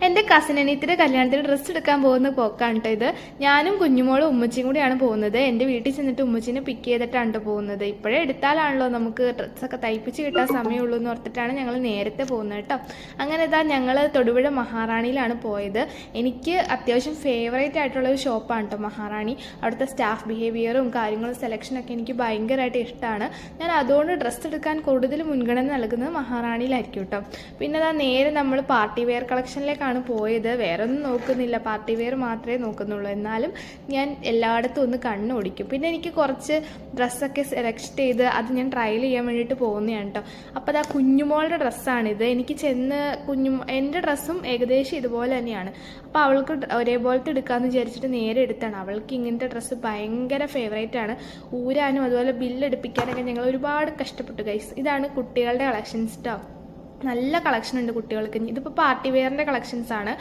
എൻ്റെ കസിൻ അനിയത്തിയുടെ കല്യാണത്തിന് ഡ്രസ്സ് എടുക്കാൻ പോകുന്ന പോക്കാണ് കേട്ടോ ഇത്. ഞാനും കുഞ്ഞുമോളും ഉമ്മച്ചിയും കൂടിയാണ് പോകുന്നത്. എൻ്റെ വീട്ടിൽ ചെന്നിട്ട് ഉമ്മച്ചിനെ പിക്ക് ചെയ്തിട്ടാണ് പോകുന്നത്. ഇപ്പോഴേ എടുത്താലാണല്ലോ നമുക്ക് ഡ്രസ്സൊക്കെ തയ്പ്പിച്ച് കിട്ടാൻ സമയമുള്ളൂ എന്ന് ഓർത്തിട്ടാണ് ഞങ്ങൾ നേരത്തെ പോകുന്നത് കേട്ടോ. അങ്ങനെ ഇതാ ഞങ്ങൾ തൊടുപുഴ മഹാറാണിയിലാണ് പോയത്. എനിക്ക് അത്യാവശ്യം ഫേവറേറ്റ് ആയിട്ടുള്ളൊരു ഷോപ്പാണ് കേട്ടോ മഹാറാണി. അവിടുത്തെ സ്റ്റാഫ് ബിഹേവിയറും കാര്യങ്ങളും സെലക്ഷനൊക്കെ എനിക്ക് ഭയങ്കരമായിട്ട് ഇഷ്ടമാണ്. ഞാൻ അതുകൊണ്ട് ഡ്രസ്സ് എടുക്കാൻ കൂടുതൽ മുൻഗണന നൽകുന്നത് മഹാറാണിയിലായിരിക്കും കേട്ടോ. പിന്നെ അതാ നേരെ നമ്മൾ പാർട്ടി വെയർ കളക്ഷനിലേക്കാണ് പോയത്. വേറെ ഒന്നും നോക്കുന്നില്ല, പാർട്ടി വെയർ മാത്രമേ നോക്കുന്നുള്ളൂ. എന്നാലും ഞാൻ എല്ലായിടത്തും ഒന്ന് കണ്ണോടിക്കും. പിന്നെ എനിക്ക് കുറച്ച് ഡ്രസ്സൊക്കെ സെലക്ട് ചെയ്ത് അത് ഞാൻ ട്രയൽ ചെയ്യാൻ വേണ്ടിയിട്ട് പോകുന്നതാണ് കേട്ടോ. അപ്പോൾ അതാ കുഞ്ഞുമോളുടെ ഡ്രസ്സാണിത്. എനിക്ക് ചെന്ന് എൻ്റെ ഡ്രസ്സും ഏകദേശം ഇതുപോലെ തന്നെയാണ്. അപ്പോൾ അവൾക്ക് ഒരേപോലത്തെ എടുക്കാമെന്ന് വിചാരിച്ചിട്ട് നേരെ എടുത്താണ്. അവൾക്ക് ഇങ്ങനത്തെ ഡ്രസ്സ് ഭയങ്കര ഫേവറേറ്റ് ആണ്. ഊരാനും അതുപോലെ ബില്ലെടുപ്പിക്കാനൊക്കെ ഞങ്ങൾ ഒരുപാട് കഷ്ടപ്പെട്ടു ഗൈസ്. ഇതാണ് കുട്ടികളുടെ കളക്ഷൻസ് കേട്ടോ. നല്ല കളക്ഷൻ ഉണ്ട് കുട്ടികൾക്ക്. ഇതിപ്പോൾ പാർട്ടി വെയറിൻ്റെ കളക്ഷൻസ് ആണ്.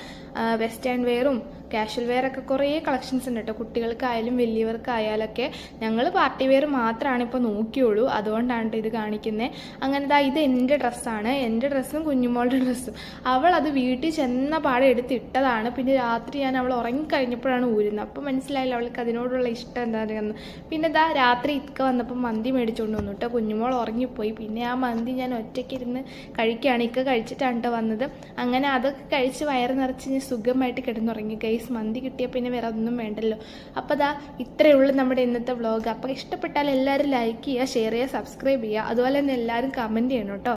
വെസ്റ്റേൺ വെയറും കാഷ്വൽ വെയറൊക്കെ കുറേ കളക്ഷൻസ് ഉണ്ട് കേട്ടോ. കുട്ടികൾക്കായാലും വലിയവർക്കായാലൊക്കെ. ഞങ്ങൾ പാർട്ടി വെയർ മാത്രമാണ് ഇപ്പോൾ നോക്കിയുള്ളൂ, അതുകൊണ്ടാണ് ഇത് കാണിക്കുന്നത്. അങ്ങനെ ഇത് എൻ്റെ ഡ്രസ്സാണ്. എൻ്റെ ഡ്രസ്സും കുഞ്ഞുമോളുടെ ഡ്രസ്സും. അവൾ അത് വീട്ടിൽ ചെന്ന പാടെ എടുത്തിട്ടതാണ്. പിന്നെ രാത്രി ഞാൻ അവൾ ഉറങ്ങിക്കഴിഞ്ഞപ്പോഴാണ് ഊരുന്നത്. അപ്പോൾ മനസ്സിലായില്ല അവൾക്ക് അതിനോടുള്ള ഇഷ്ടം എന്താണെന്ന്. പിന്നെ രാത്രി ഇക്ക വന്നപ്പോൾ മന്തി മേടിച്ചുകൊണ്ട് വന്നു കേട്ടോ. കുഞ്ഞുമോൾ ഉറങ്ങിപ്പോയി. പിന്നെ ആ മന്തി ഞാൻ ഒറ്റയ്ക്കിരുന്ന് കഴിക്കുകയാണ്. ഇക്ക കഴിച്ചിട്ടാണ് കേട്ടോ വന്നത്. അങ്ങനെ അതൊക്കെ കഴിച്ച് വയറ് നിറച്ച് ഞാൻ സുഖമായിട്ട് കിടന്നുറങ്ങി ഗൈസ്. മന്തി കിട്ടിയാൽ പിന്നെ വേറെ ഒന്നും വേണ്ടല്ലോ. അപ്പോൾ ഇത്രയേ ഉള്ളൂ നമ്മുടെ ഇന്നത്തെ വ്ളോഗ്. അപ്പോൾ ഇഷ്ടപ്പെട്ടാൽ എല്ലാവരും ലൈക്ക് ചെയ്യുക, ഷെയർ ചെയ്യുക, സബ്സ്ക്രൈബ് ചെയ്യുക. അതുപോലെ തന്നെ എല്ലാവരും കമൻറ്റ് ചെയ്യണം കേട്ടോ.